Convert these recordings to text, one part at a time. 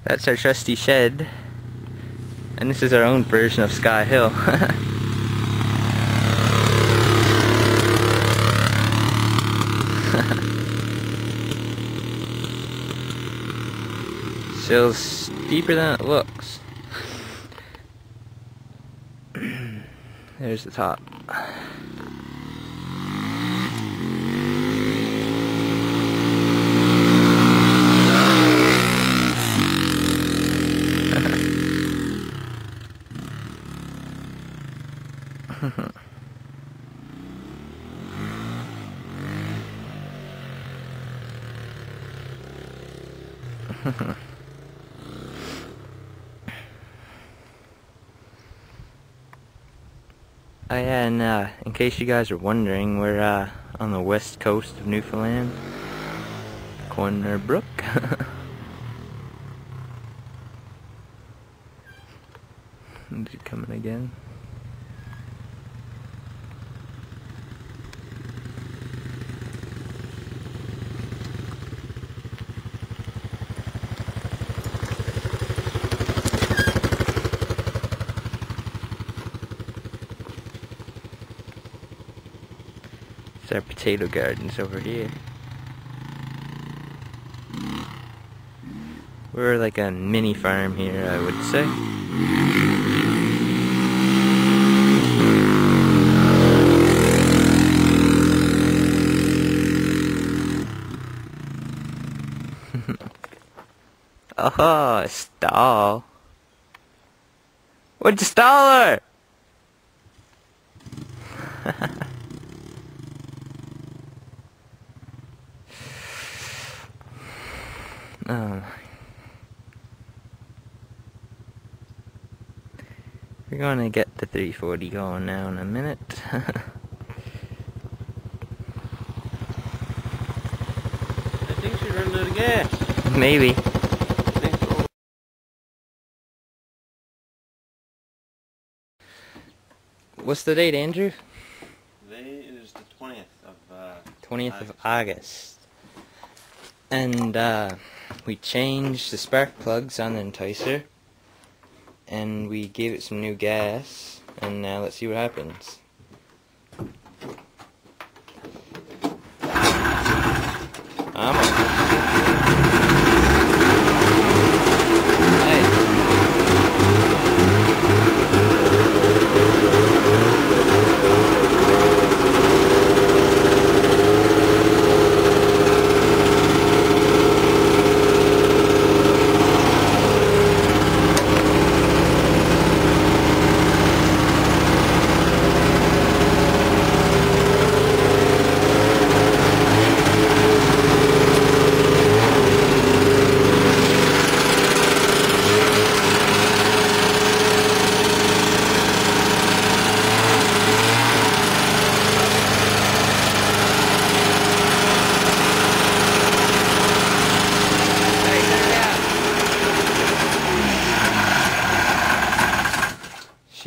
That's our trusty shed. And this is our own version of Sky Hill. Still steeper than it looks. There's the top. Oh yeah, and in case you guys are wondering, we're on the west coast of Newfoundland, Corner Brook. Is it coming again? It's our potato gardens over here. We're like a mini farm here, I would say. Oh, a stall. What'd you stall her? Oh. We're gonna get the 340 going now in a minute. I think she's running out of gas. Maybe. I think so. What's the date, Andrew? Today is the 20th of 20th of August. And we changed the spark plugs on the Enticer. And we gave it some new gas. And now let's see what happens.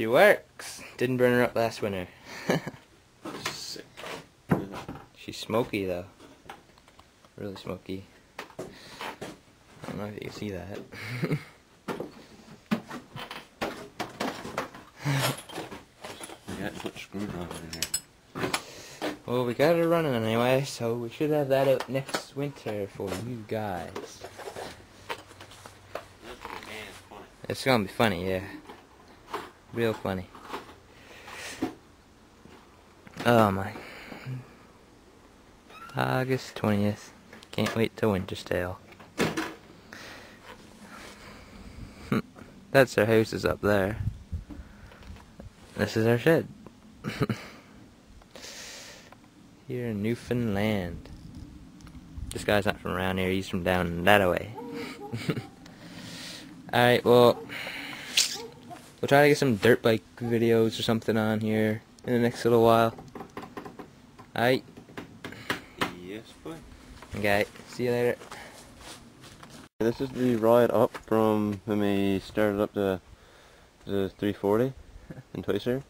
She works. Didn't burn her up last winter. Sick. She's smoky though. Really smoky. I don't know if you can see that. We got to put screwdriver in here. Well, we got it running anyway, so we should have that out next winter for you guys. It's gonna be funny, yeah. Real funny. Oh my. August 20th. Can't wait till winter's tale. That's our houses up there. This is our shed. Here in Newfoundland. This guy's not from around here, he's from down that way. Alright, well, we'll try to get some dirt bike videos or something on here in the next little while. Alright? Yes, boy. Okay, see you later. This is the ride up from when we started up the 340 Enticer.